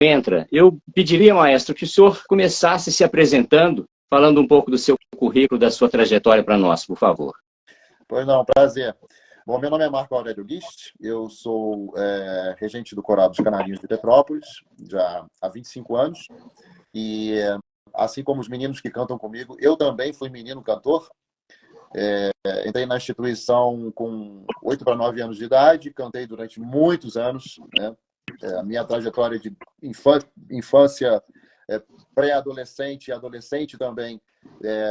entra, eu pediria, maestro, que o senhor começasse se apresentando, falando um pouco do seu currículo, da sua trajetória para nós, por favor. Pois não, prazer. Bom, meu nome é Marco Aurélio List, eu sou regente do Coral dos Canarinhos de Petrópolis, já há 25 anos, e assim como os meninos que cantam comigo, eu também fui menino cantor. Entrei na instituição com 8 para 9 anos de idade, cantei durante muitos anos, né? A minha trajetória de infância, pré-adolescente e adolescente também,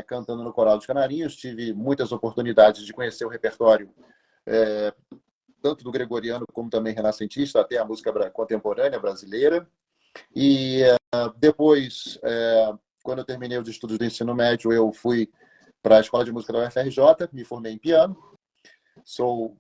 cantando no Coral dos Canarinhos. Tive muitas oportunidades de conhecer o repertório, tanto do gregoriano como também renascentista, até a música contemporânea brasileira. E depois, quando eu terminei os estudos do ensino médio, eu fui para a Escola de Música da UFRJ, me formei em piano. Sou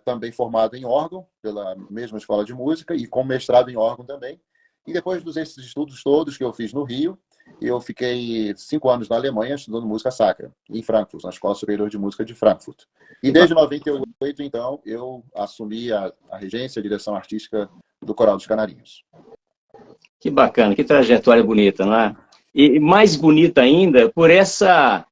também formado em órgão pela mesma Escola de Música e com mestrado em órgão também. E depois desses estudos todos que eu fiz no Rio, eu fiquei 5 anos na Alemanha estudando música sacra, em Frankfurt, na Escola Superior de Música de Frankfurt. E desde 98, então, eu assumi a regência, a direção artística do Coral dos Canarinhos. Que bacana, que trajetória bonita, não é? E mais bonita ainda por essa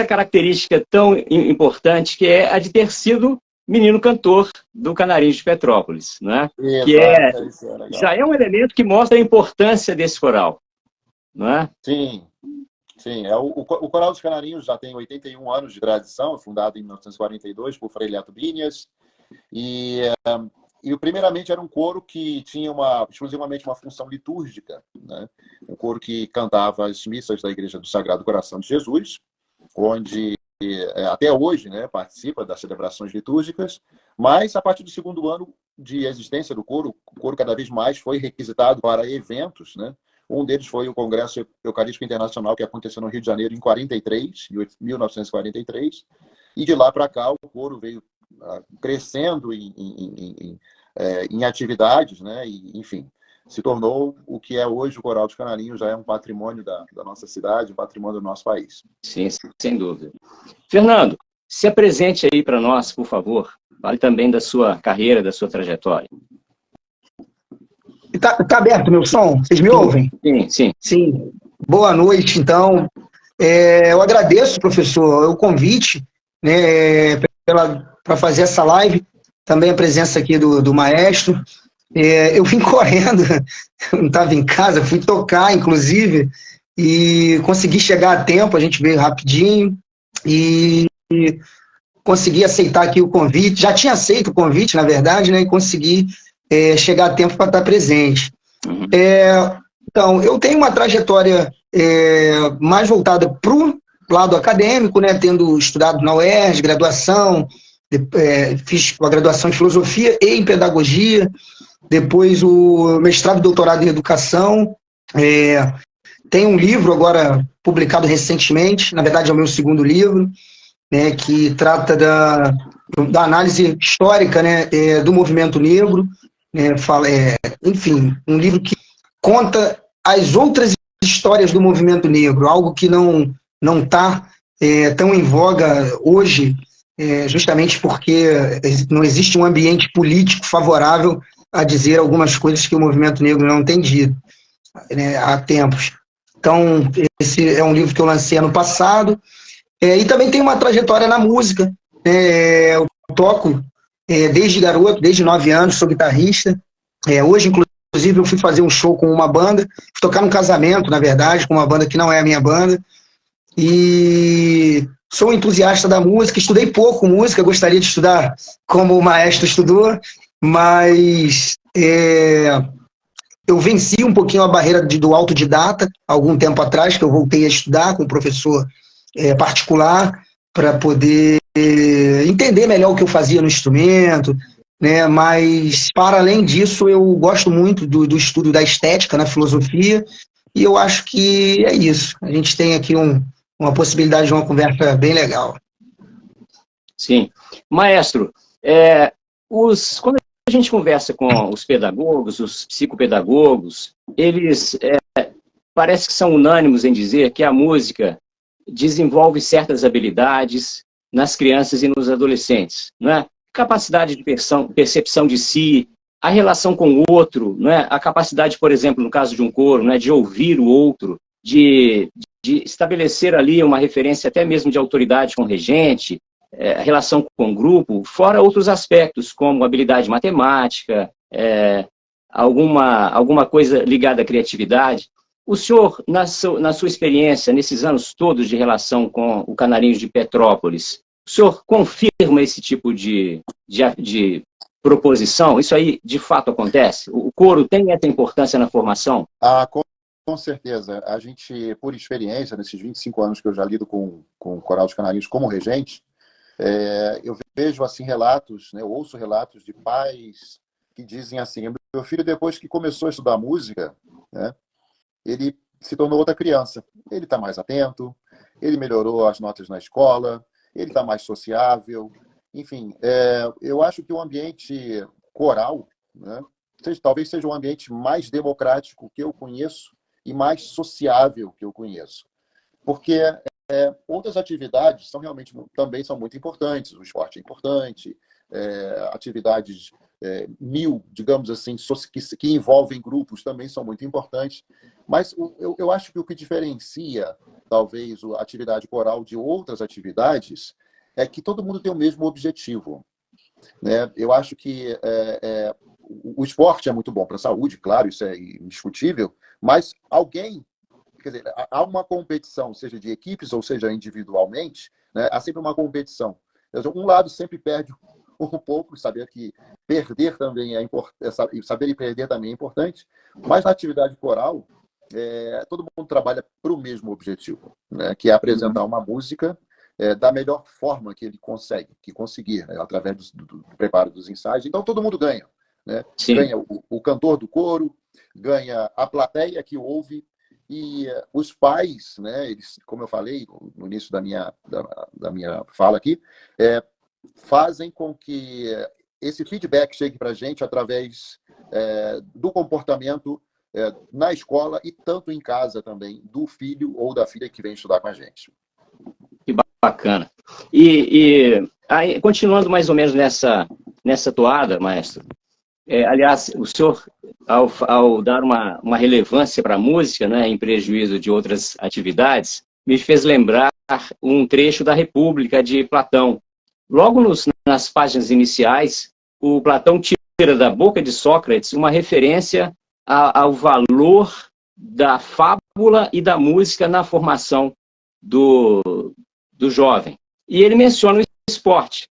característica tão importante que é a de ter sido menino cantor do Canarinhos de Petrópolis, né? Exato, que já é um elemento que mostra a importância desse coral, não é? Sim, sim. O Coral dos Canarinhos já tem 81 anos de tradição, fundado em 1942 por Frei Leto Binias, e primeiramente era um coro que tinha exclusivamente uma função litúrgica, né? Um coro que cantava as missas da Igreja do Sagrado Coração de Jesus, onde até hoje, né, participa das celebrações litúrgicas, mas a partir do segundo ano de existência do coro, o coro cada vez mais foi requisitado para eventos, né? Um deles foi o Congresso Eucarístico Internacional, que aconteceu no Rio de Janeiro em 1943, e de lá para cá o coro veio crescendo em atividades, né? E, enfim, se tornou o que é hoje o Coral dos Canarinhos, já é um patrimônio da nossa cidade, um patrimônio do nosso país. Sim, sem dúvida. Fernando, se apresente aí para nós, por favor. Fale também da sua carreira, da sua trajetória. Tá aberto meu som? Vocês me ouvem? Sim, sim. Sim. Boa noite, então. Eu agradeço, professor, o convite, né, para fazer essa live, também a presença aqui do maestro. Eu vim correndo, não estava em casa, fui tocar, inclusive, e consegui chegar a tempo, a gente veio rapidinho, e consegui aceitar aqui o convite. Já tinha aceito o convite, na verdade, né, e consegui chegar a tempo para estar presente. Então, eu tenho uma trajetória mais voltada para o lado acadêmico, né, tendo estudado na UERJ, graduação, fiz a graduação em filosofia e em pedagogia, depois o mestrado e doutorado em educação. Tem um livro agora publicado recentemente, na verdade é o meu segundo livro, né, que trata da análise histórica, né, do movimento negro, né, enfim, um livro que conta as outras histórias do movimento negro, algo que não está tão em voga hoje, justamente porque não existe um ambiente político favorável a dizer algumas coisas que o movimento negro não tem dito, né, há tempos. Então, esse é um livro que eu lancei ano passado, e também tem uma trajetória na música. Eu toco desde garoto, desde 9 anos, sou guitarrista. Hoje, inclusive, eu fui fazer um show com uma banda, fui tocar num casamento, na verdade, com uma banda que não é a minha banda, e sou entusiasta da música, estudei pouco música, gostaria de estudar como o maestro estudou, mas eu venci um pouquinho a barreira do autodidata, algum tempo atrás, que eu voltei a estudar com um professor particular, para poder entender melhor o que eu fazia no instrumento, né? Mas, para além disso, eu gosto muito do estudo da estética na filosofia, e eu acho que é isso. A gente tem aqui uma possibilidade de uma conversa bem legal. Sim. Maestro, quando a gente conversa com os pedagogos, os psicopedagogos, eles parece que são unânimes em dizer que a música desenvolve certas habilidades nas crianças e nos adolescentes, né? Capacidade de percepção de si, a relação com o outro, né? A capacidade, por exemplo, no caso de um coro, né? De ouvir o outro, de estabelecer ali uma referência até mesmo de autoridade com o regente, relação com o grupo, fora outros aspectos, como habilidade matemática, alguma coisa ligada à criatividade. O senhor, na sua experiência, nesses anos todos de relação com o Canarinhos de Petrópolis, o senhor confirma esse tipo de proposição? Isso aí, de fato, acontece? O coro tem essa importância na formação? Com certeza. A gente, por experiência, nesses 25 anos que eu já lido com o Coral dos Canarinhos como regente, eu vejo assim relatos, né, eu ouço relatos de pais que dizem assim: meu filho, depois que começou a estudar música, né, ele se tornou outra criança. Ele está mais atento, ele melhorou as notas na escola, ele está mais sociável. Enfim, eu acho que o ambiente coral, né, talvez seja um ambiente mais democrático que eu conheço e mais sociável que eu conheço. Porque outras atividades também são muito importantes. O esporte é importante, atividades digamos assim, que envolvem grupos também são muito importantes. Mas eu acho que o que diferencia, talvez, a atividade coral de outras atividades é que todo mundo tem o mesmo objetivo, né? Eu acho que o esporte é muito bom para a saúde, claro, isso é indiscutível, mas quer dizer, há uma competição, seja de equipes ou seja individualmente, né? Há sempre uma competição. Um lado sempre perde um pouco, saber que perder também é importante, saber perder também é importante, mas na atividade coral, todo mundo trabalha para o mesmo objetivo, né? Que é apresentar uma música da melhor forma que ele conseguir, né? Através do preparo dos ensaios. Então todo mundo ganha, né? Ganha o cantor do coro, ganha a plateia que ouve, e os pais, né, eles, como eu falei no início da minha fala aqui, fazem com que esse feedback chegue para a gente através do comportamento na escola e tanto em casa também, do filho ou da filha que vem estudar com a gente. Que bacana. E aí, continuando mais ou menos nessa toada, maestro, aliás, o senhor, ao dar uma relevância para a música, né, em prejuízo de outras atividades, me fez lembrar um trecho da República de Platão. Logo nas páginas iniciais, o Platão tira da boca de Sócrates uma referência ao valor da fábula e da música na formação do jovem. E ele menciona o esporte.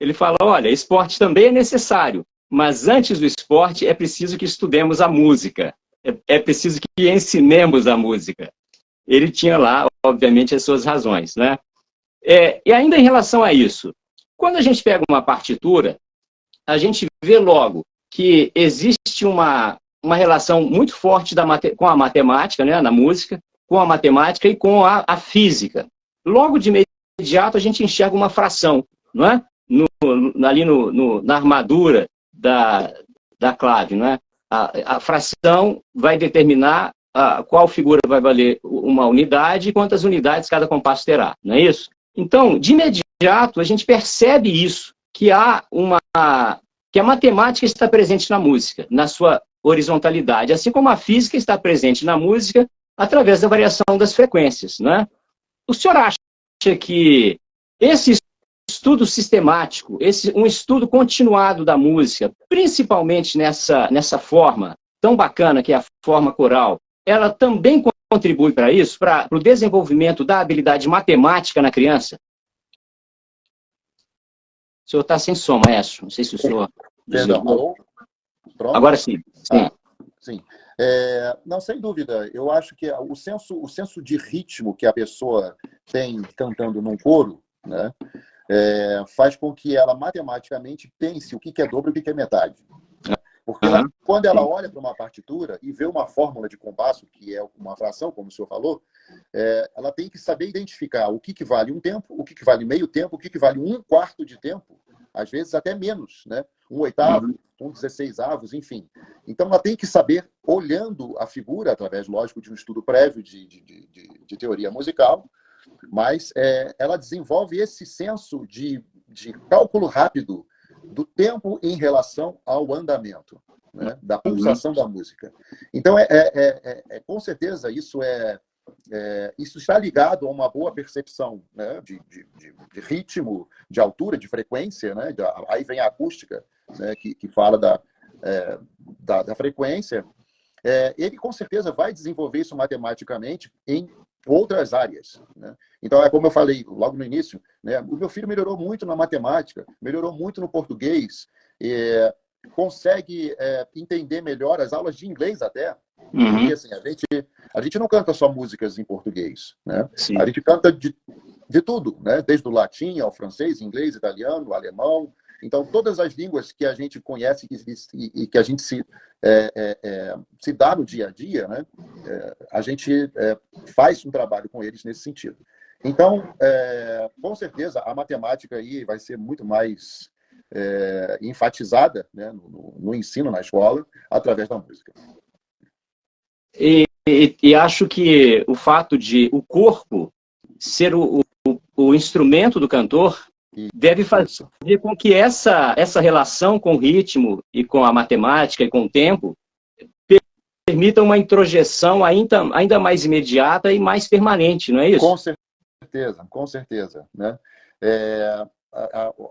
Ele fala, olha, esporte também é necessário, mas antes do esporte é preciso que estudemos a música. É preciso que ensinemos a música. Ele tinha lá, obviamente, as suas razões, né? E ainda em relação a isso, quando a gente pega uma partitura, a gente vê logo que existe uma relação muito forte com a matemática, né, na música, com a matemática e com a física. Logo de imediato a gente enxerga uma fração, não é? Ali na armadura da clave, não é? A fração vai determinar qual figura vai valer uma unidade e quantas unidades cada compasso terá, não é isso? Então, de imediato, a gente percebe isso, que que a matemática está presente na música, na sua horizontalidade, assim como a física está presente na música através da variação das frequências, não é? O senhor acha que esse estudo sistemático, um estudo continuado da música, principalmente nessa forma tão bacana que é a forma coral, ela também contribui para isso, para o desenvolvimento da habilidade matemática na criança? O senhor está sem som, maestro. Não sei se o senhor... Perdão, alô? Pronto? Agora sim. Sim. Sim. Não, sem dúvida. Eu acho que o senso de ritmo que a pessoa tem cantando num coro, né, faz com que ela matematicamente pense o que é dobro e o que é metade. Porque quando ela olha para uma partitura e vê uma fórmula de compasso, que é uma fração, como o senhor falou, ela tem que saber identificar o que vale um tempo, o que vale meio tempo, o que vale um quarto de tempo, às vezes até menos, né? Um oitavo, um 16avos, enfim. Então ela tem que saber, olhando a figura, através, lógico, de um estudo prévio de teoria musical, mas ela desenvolve esse senso de cálculo rápido do tempo em relação ao andamento, né, da pulsação da música. Então, com certeza, isso está ligado a uma boa percepção, né, de ritmo, de altura, de frequência, né, aí vem a acústica, né, que fala da frequência. Ele, com certeza, vai desenvolver isso matematicamente em outras áreas, né? Então, como eu falei logo no início, né, o meu filho melhorou muito na matemática, melhorou muito no português, consegue entender melhor as aulas de inglês até. Porque, assim, a gente não canta só músicas em português, né? Sim. A gente canta de tudo, né? Desde o latim ao francês, inglês, italiano, alemão. Então, todas as línguas que a gente conhece e que a gente se dá no dia a dia, né? A gente faz um trabalho com eles nesse sentido. Então, com certeza, a matemática aí vai ser muito mais enfatizada, né, no ensino, na escola, através da música. E acho que o fato de o corpo ser o instrumento do cantor deve fazer com que essa relação com o ritmo e com a matemática e com o tempo permita uma introjeção ainda mais imediata e mais permanente, não é isso? Com certeza, né?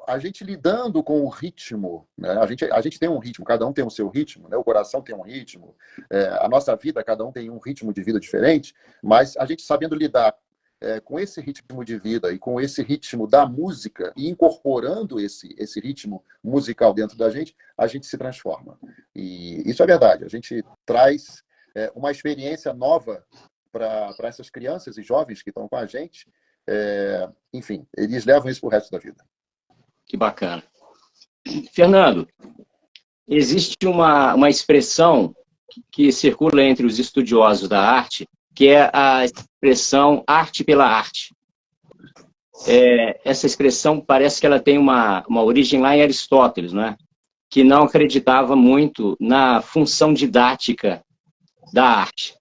A gente lidando com o ritmo, né? A gente tem um ritmo, cada um tem o seu ritmo, né? O coração tem um ritmo, a nossa vida, cada um tem um ritmo de vida diferente, mas a gente sabendo lidar com esse ritmo de vida e com esse ritmo da música e incorporando esse ritmo musical dentro da gente, a gente se transforma. E isso é verdade, a gente traz uma experiência nova para essas crianças e jovens que estão com a gente. Enfim, eles levam isso para o resto da vida. Que bacana. Fernando, existe uma expressão que circula entre os estudiosos da arte, que é a expressão arte pela arte. Essa expressão parece que ela tem uma origem lá em Aristóteles, né? Que não acreditava muito na função didática da arte.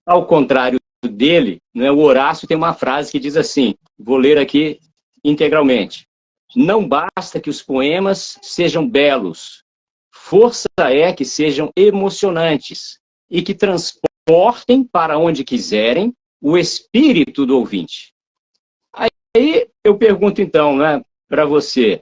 Ao contrário dele, né, o Horácio tem uma frase que diz assim, vou ler aqui integralmente: não basta que os poemas sejam belos, força é que sejam emocionantes e que transportem para onde quiserem o espírito do ouvinte. Aí eu pergunto então, né, para você,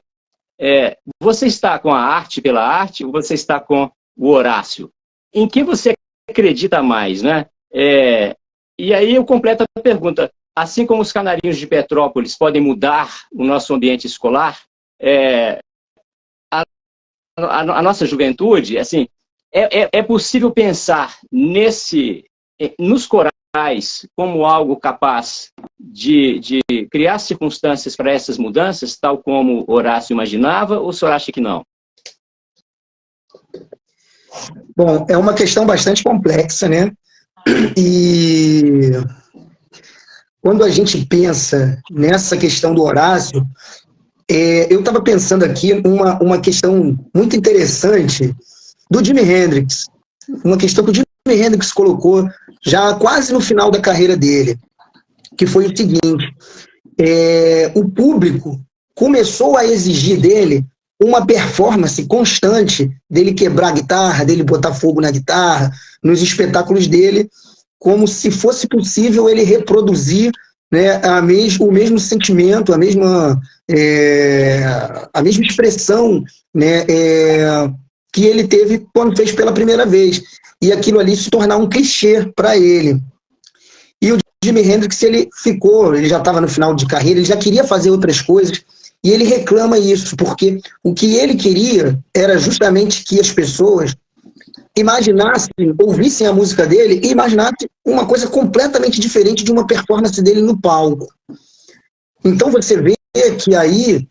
você está com a arte pela arte ou você está com o Horácio? Em que você acredita mais, né? E aí eu completo a pergunta. Assim como os canarinhos de Petrópolis podem mudar o nosso ambiente escolar, a nossa juventude, assim, é possível pensar nos corais como algo capaz de criar circunstâncias para essas mudanças, tal como Horácio imaginava, ou o senhor acha que não? Bom, é uma questão bastante complexa, né? E quando a gente pensa nessa questão do Horácio, eu estava pensando aqui uma questão muito interessante do Jimi Hendrix. Uma questão que o Jimi Hendrix colocou já quase no final da carreira dele, que foi o seguinte: o público começou a exigir dele uma performance constante, dele quebrar a guitarra, dele botar fogo na guitarra, nos espetáculos dele, como se fosse possível ele reproduzir, né, o mesmo sentimento, a mesma expressão, né, que ele teve quando fez pela primeira vez. E aquilo ali se tornar um clichê para ele. E o Jimi Hendrix, ele já estava no final de carreira, ele já queria fazer outras coisas, e ele reclama isso, porque o que ele queria era justamente que as pessoas imaginassem, ouvissem a música dele e imaginassem uma coisa completamente diferente de uma performance dele no palco. Então você vê que aí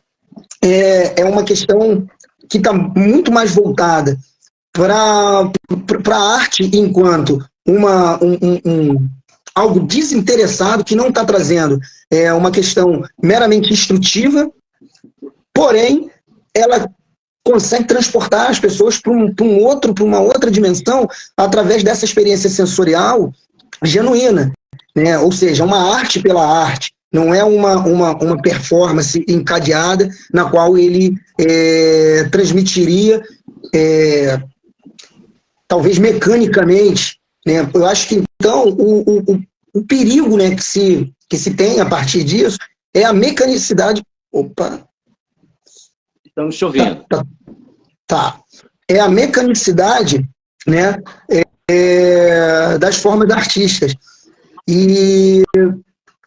é uma questão que está muito mais voltada para a arte enquanto algo desinteressado, que não está trazendo uma questão meramente instrutiva, porém ela consegue transportar as pessoas para uma outra dimensão através dessa experiência sensorial genuína, né? Ou seja, uma arte pela arte, Não é uma performance encadeada na qual ele transmitiria, talvez mecanicamente, né? Eu acho que, então, o perigo, né, que se tem a partir disso é a mecanicidade. Opa! Estamos chovendo. Tá. É a mecanicidade, né, das formas artísticas. E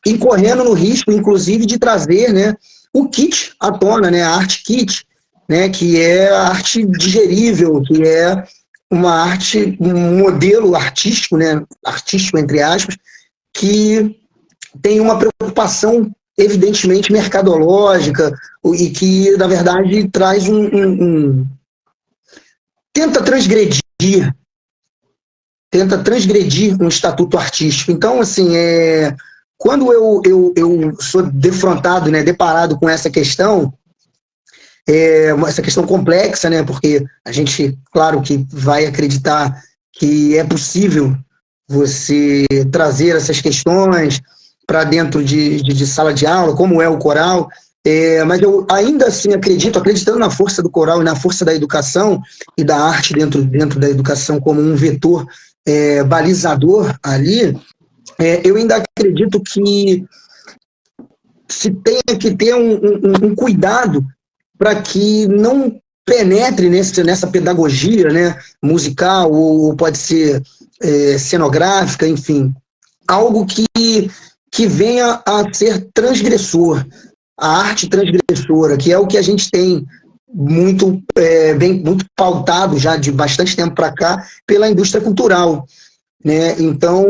incorrendo no risco, inclusive, de trazer, né, o kit à tona, né, a arte kit, né, que é a arte digerível, que é uma arte, um modelo artístico, né, artístico entre aspas, que tem uma preocupação evidentemente mercadológica e que, na verdade, traz tenta transgredir um estatuto artístico. Então, assim, quando eu sou defrontado, né, deparado com essa questão complexa, né, porque a gente, claro que vai acreditar que é possível você trazer essas questões para dentro de sala de aula, como é o coral, mas eu ainda assim acreditando na força do coral e na força da educação e da arte dentro da educação como um vetor balizador ali, eu ainda acredito que se tenha que ter um cuidado para que não penetre nessa pedagogia, né, musical, ou pode ser cenográfica, enfim, algo que venha a ser transgressor, a arte transgressora, que é o que a gente tem muito pautado já de bastante tempo para cá pela indústria cultural, né? Então,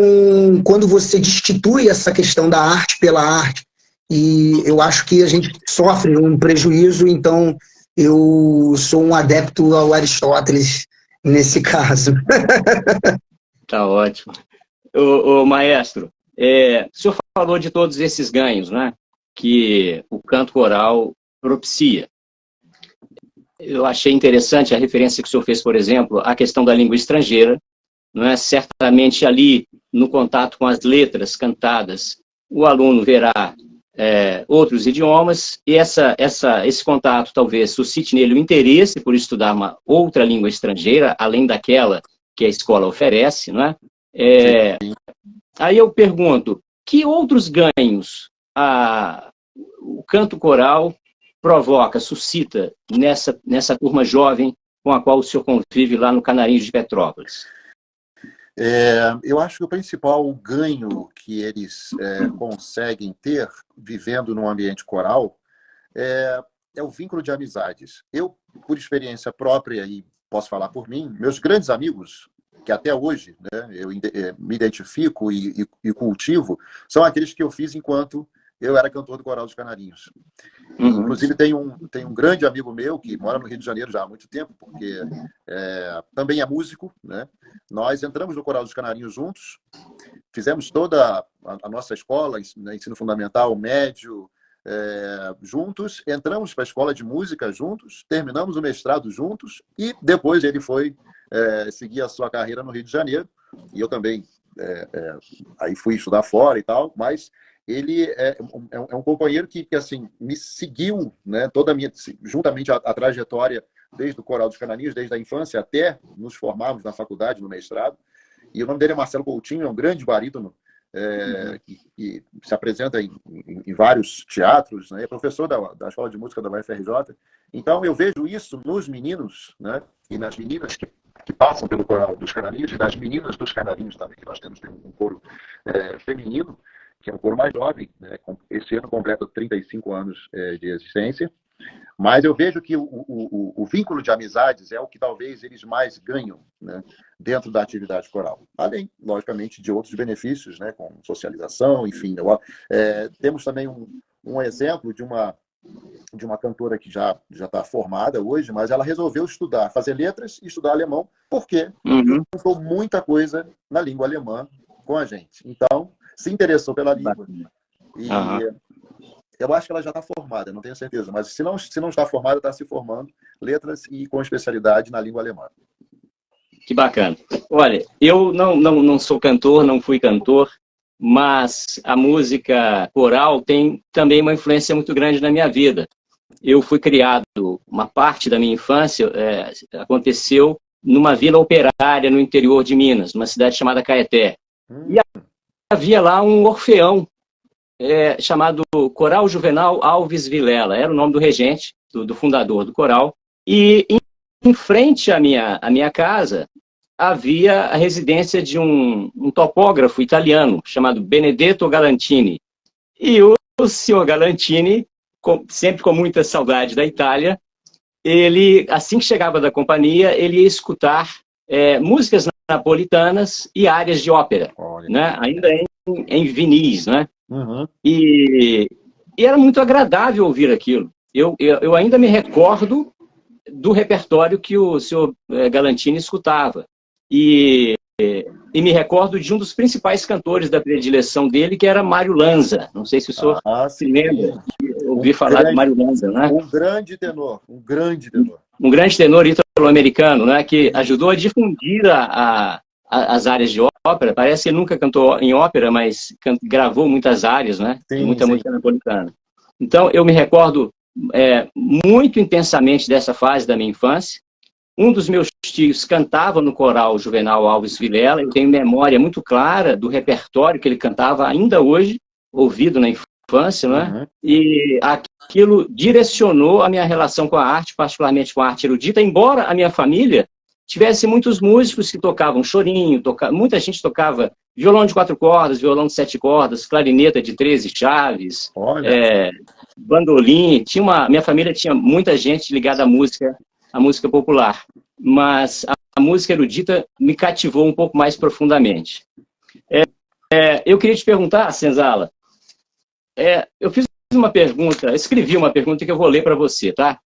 quando você destitui essa questão da arte pela arte, e eu acho que a gente sofre um prejuízo, então eu sou um adepto ao Aristóteles nesse caso. Tá ótimo. Ô maestro, o senhor falou de todos esses ganhos, né, que o canto coral propicia. Eu achei interessante a referência que o senhor fez, por exemplo, à questão da língua estrangeira, não é? Certamente ali, no contato com as letras cantadas, o aluno verá outros idiomas, e esse contato talvez suscite nele o interesse por estudar uma outra língua estrangeira, além daquela que a escola oferece, não é? Aí eu pergunto, que outros ganhos o canto coral provoca, suscita nessa turma jovem com a qual o senhor convive lá no Canarinhos de Petrópolis? Eu acho que o principal ganho que eles conseguem ter vivendo num ambiente coral é o vínculo de amizades. Eu, por experiência própria, e posso falar por mim, meus grandes amigos, que até hoje, né, eu me identifico e cultivo, são aqueles que eu fiz enquanto eu era cantor do Coral dos Canarinhos. Inclusive, tem um grande amigo meu que mora no Rio de Janeiro já há muito tempo, porque também é músico, né? Nós entramos no Coral dos Canarinhos juntos, fizemos toda a nossa escola, ensino fundamental, médio, juntos, entramos para a escola de música juntos, terminamos o mestrado juntos, e depois ele foi seguir a sua carreira no Rio de Janeiro, e eu também aí fui estudar fora e tal, mas ele é um companheiro que assim, me seguiu, né, juntamente a trajetória desde o Coral dos Canarinhos, desde a infância até nos formarmos na faculdade, no mestrado. E o nome dele é Marcelo Coutinho, é um grande barítono, que se apresenta em vários teatros, né, é professor da Escola de Música da UFRJ. Então, eu vejo isso nos meninos, né, e nas meninas que passam pelo Coral dos Canarinhos, e das meninas dos Canarinhos também, que nós temos um coro feminino, que é um coro mais jovem, né? Esse ano completa 35 anos de existência, mas eu vejo que o vínculo de amizades é o que talvez eles mais ganham, né, dentro da atividade coral, além, logicamente, de outros benefícios, né, com socialização, enfim. Temos também um exemplo de uma cantora que já está formada hoje, mas ela resolveu fazer letras e estudar alemão, porque contou muita coisa na língua alemã com a gente. Então, se interessou pela língua. E eu acho que ela já está formada, não tenho certeza, mas se não está formada, está se formando letras e com especialidade na língua alemã. Que bacana. Olha, eu não sou cantor, não fui cantor, mas a música coral tem também uma influência muito grande na minha vida. Eu fui criado, uma parte da minha infância aconteceu numa vila operária no interior de Minas, numa cidade chamada Caeté. E havia lá um orfeão chamado Coral Juvenal Alves Vilela, era o nome do regente, do fundador do coral, e em frente à minha casa havia a residência de um topógrafo italiano chamado Benedetto Galantini. E o senhor Galantini, sempre com muita saudade da Itália, ele, assim que chegava da companhia, ele ia escutar músicas napolitanas e áreas de ópera, né? Ainda em vinis, né? Uhum. E era muito agradável ouvir aquilo. Eu ainda me recordo do repertório que o senhor Galantini escutava. E me recordo de um dos principais cantores da predileção dele, que era Mário Lanza. Não sei se o senhor se lembra de ouvir falar de Mário Lanza, né? Um grande tenor, um grande tenor. Um grande tenor italo-americano, né? Que ajudou a difundir as áreas de ópera. Parece que ele nunca cantou em ópera, mas gravou muitas áreas, né? Sim, muita sim. música napolitana. Então, eu me recordo muito intensamente dessa fase da minha infância. Um dos meus tios cantava no coral Juvenal Alves Vilela. Eu tenho memória muito clara do repertório que ele cantava ainda hoje, ouvido na infância, né? Uhum. E aquilo direcionou a minha relação com a arte, particularmente com a arte erudita, embora a minha família tivesse muitos músicos que tocavam chorinho, muita gente tocava violão de 4 cordas, violão de 7 cordas, clarineta de 13 chaves, bandolim. Minha família tinha muita gente ligada à música popular, mas a música erudita me cativou um pouco mais profundamente. Eu queria te perguntar, Senzala, eu fiz uma pergunta, escrevi uma pergunta que eu vou ler para você, tá?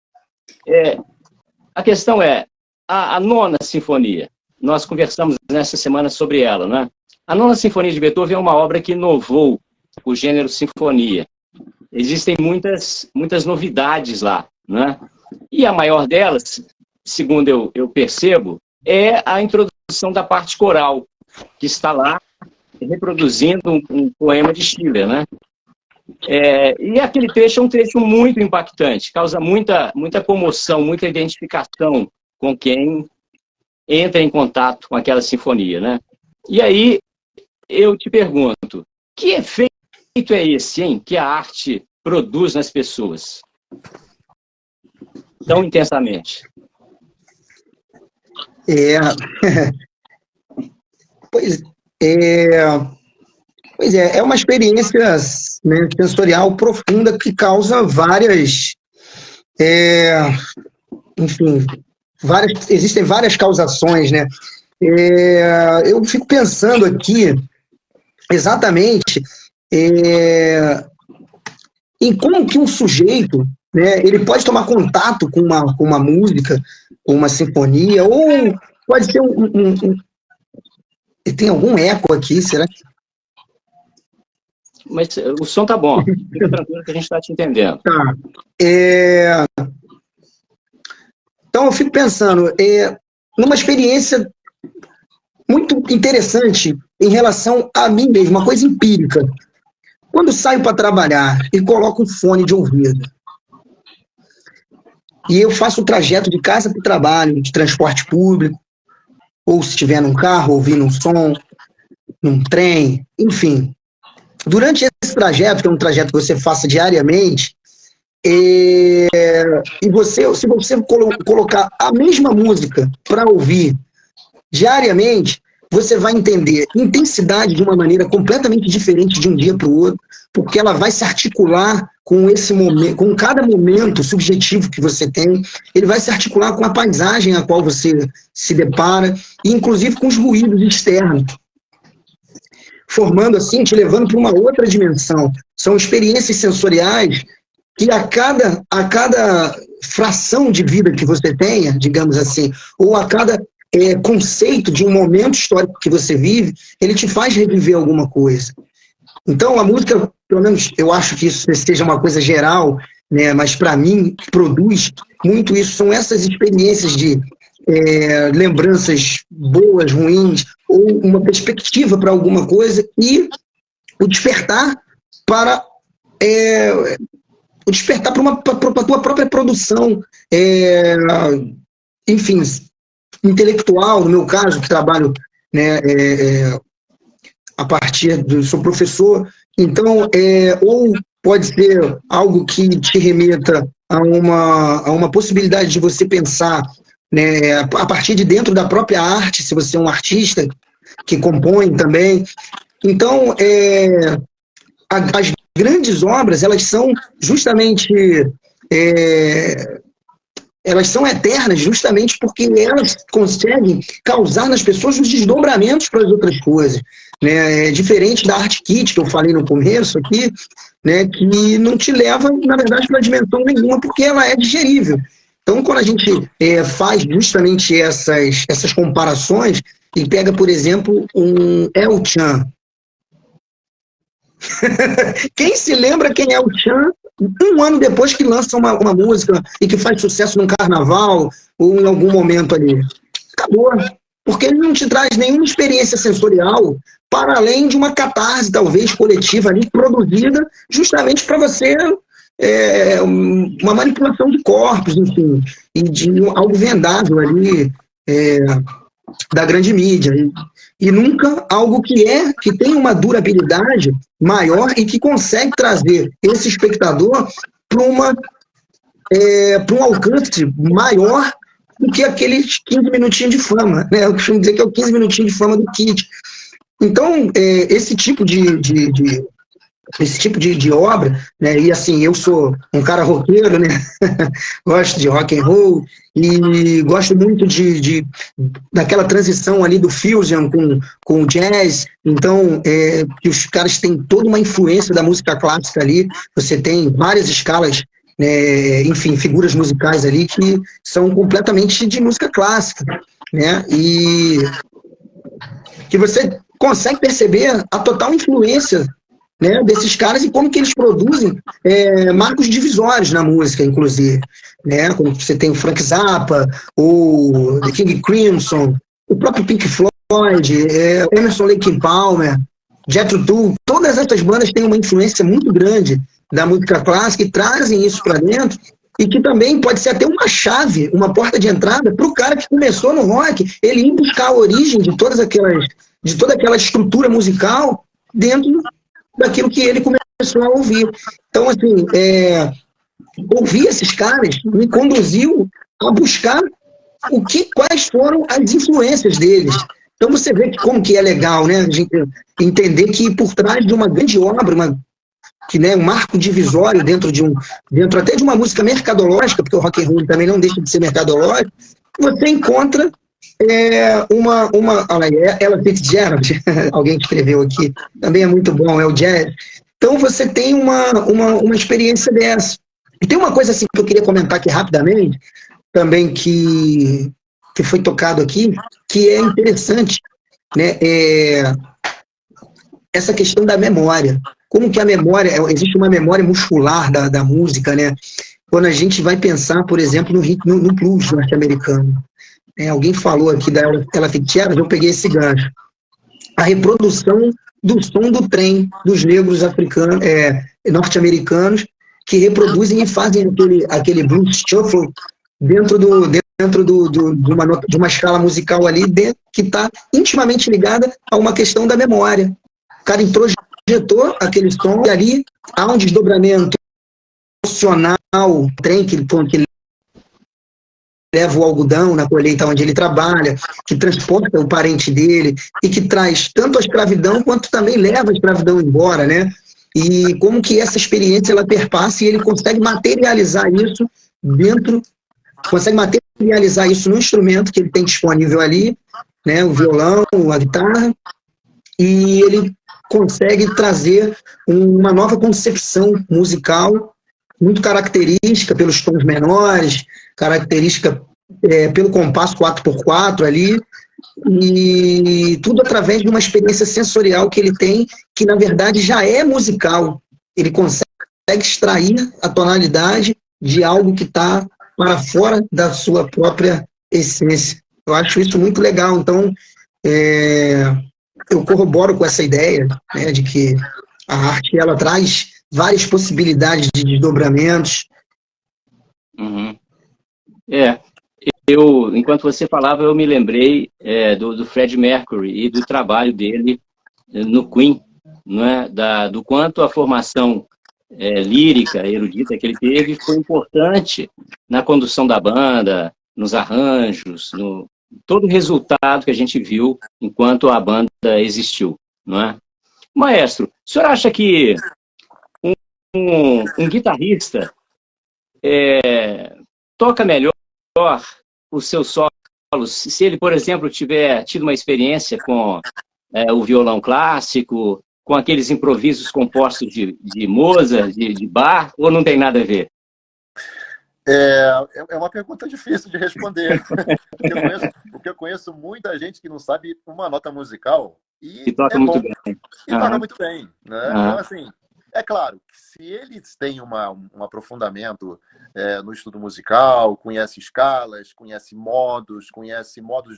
A questão é, a Nona Sinfonia, nós conversamos nessa semana sobre ela, né? A Nona Sinfonia de Beethoven é uma obra que inovou o gênero sinfonia. Existem muitas novidades lá, né? E a maior delas, segundo eu percebo, é a introdução da parte coral, que está lá reproduzindo um poema de Schiller, né? E aquele trecho é um trecho muito impactante, causa muita comoção, muita identificação com quem entra em contato com aquela sinfonia, né? E aí eu te pergunto, que efeito é esse, hein, que a arte produz nas pessoas tão intensamente? Pois é uma experiência, né, sensorial profunda que causa existem várias causações, né? Eu fico pensando aqui exatamente em como que um sujeito, né, ele pode tomar contato com uma música, com uma sinfonia, ou pode ser tem algum eco aqui, será que... Mas o som tá bom, fica tranquilo que a gente está te entendendo. Tá. Então eu fico pensando, numa experiência muito interessante em relação a mim mesmo, uma coisa empírica. Quando saio para trabalhar e coloco um fone de ouvido, e eu faço o trajeto de casa para o trabalho, de transporte público, ou se estiver num carro, ouvindo um som, num trem, enfim. Durante esse trajeto, que é um trajeto que você faça diariamente, e se você colocar a mesma música para ouvir diariamente, você vai entender intensidade de uma maneira completamente diferente de um dia para o outro, porque ela vai se articular com esse momento, com cada momento subjetivo que você tem, ele vai se articular com a paisagem a qual você se depara, e inclusive com os ruídos externos, formando assim, te levando para uma outra dimensão. São experiências sensoriais que a cada fração de vida que você tenha, digamos assim, ou a cada conceito de um momento histórico que você vive, ele te faz reviver alguma coisa. Então, a música, pelo menos eu acho que isso seja uma coisa geral, né, mas para mim, produz muito isso, são essas experiências de lembranças boas, ruins, ou uma perspectiva para alguma coisa, e o despertar para a tua própria produção, enfim, intelectual, no meu caso, que trabalho, né, a partir sou professor, então, ou pode ser algo que te remeta a uma possibilidade de você pensar, né, a partir de dentro da própria arte, se você é um artista que compõe também. Então, as grandes obras, elas são justamente, elas são eternas justamente porque elas conseguem causar nas pessoas os desdobramentos para as outras coisas, né? Diferente da arte kit, que eu falei no começo aqui, né, que não te leva, na verdade, para dimensão nenhuma, porque ela é digerível. Então, quando a gente faz justamente essas comparações, e pega, por exemplo, um El Chan. Quem se lembra quem é o Chan um ano depois que lança uma música e que faz sucesso num carnaval ou em algum momento ali? Acabou. Porque ele não te traz nenhuma experiência sensorial para além de uma catarse, talvez, coletiva ali, produzida justamente para você, uma manipulação de corpos, enfim, e de algo vendável ali, da grande mídia. E nunca algo que tem uma durabilidade maior e que consegue trazer esse espectador para um alcance maior do que aqueles 15 minutinhos de fama, né? Eu costumo dizer que é o 15 minutinhos de fama do Kit. Então, esse tipo de obra, né? E assim, eu sou um cara roqueiro, né? Gosto de rock and roll e gosto muito daquela transição ali do fusion com o jazz. Então, que os caras têm toda uma influência da música clássica ali. Você tem várias escalas, enfim, figuras musicais ali que são completamente de música clássica, né? E que você consegue perceber a total influência, né, desses caras e como que eles produzem marcos divisórios na música, inclusive, né? Como você tem o Frank Zappa, o The King Crimson, o próprio Pink Floyd, Emerson Lake and Palmer, Jethro Tull. Todas essas bandas têm uma influência muito grande da música clássica e trazem isso para dentro, e que também pode ser até uma chave, uma porta de entrada para o cara que começou no rock, ele ir buscar a origem de toda aquela estrutura musical dentro daquilo que ele começou a ouvir. Então, assim, ouvir esses caras me conduziu a buscar quais foram as influências deles. Então você vê como que é legal, né, a gente entender que por trás de uma grande obra, um marco divisório dentro até de uma música mercadológica, porque o rock and roll também não deixa de ser mercadológico, você encontra olha aí, Ella Fitzgerald, alguém que escreveu aqui, também é muito bom, é o jazz. Então você tem uma experiência dessa. E tem uma coisa assim que eu queria comentar aqui rapidamente, também que foi tocado aqui, que é interessante, né? Essa questão da memória. Como que a memória, existe uma memória muscular da música, né? Quando a gente vai pensar, por exemplo, no blues norte-americano. Alguém falou aqui da Ella Fitzgerald, eu peguei esse gancho. A reprodução do som do trem dos negros norte-americanos que reproduzem e fazem aquele blues shuffle dentro de uma escala musical ali que está intimamente ligada a uma questão da memória. O cara introjetou aquele som e ali há um desdobramento emocional, o trem que leva o algodão na colheita onde ele trabalha, que transporta o parente dele e que traz tanto a escravidão quanto também leva a escravidão embora, né? E como que essa experiência ela perpassa e ele consegue materializar isso no instrumento que ele tem disponível ali, né? O violão, a guitarra, e ele consegue trazer uma nova concepção musical muito característica pelos tons menores, característica pelo compasso 4x4 ali, e tudo através de uma experiência sensorial que ele tem, que na verdade já é musical. Ele consegue extrair a tonalidade de algo que está para fora da sua própria essência. Eu acho isso muito legal. Então, eu corroboro com essa ideia, né, de que A arte, ela traz várias possibilidades de desdobramentos. Uhum. Enquanto você falava, eu me lembrei do Fred Mercury e do trabalho dele no Queen, não é? Do quanto a formação lírica, erudita que ele teve foi importante na condução da banda, nos arranjos, no todo o resultado que a gente viu enquanto a banda existiu, não é? Maestro, o senhor acha que um guitarrista toca melhor os seus solos se ele, por exemplo, tiver tido uma experiência com o violão clássico, com aqueles improvisos compostos de Mozart, de Bach, ou não tem nada a ver? É uma pergunta difícil de responder. Porque eu conheço muita gente que não sabe uma nota musical Que e toca é muito bom. bem. E toca muito bem, né? Aham. Então, assim, é claro que se eles têm um aprofundamento no estudo musical, conhece escalas, conhece modos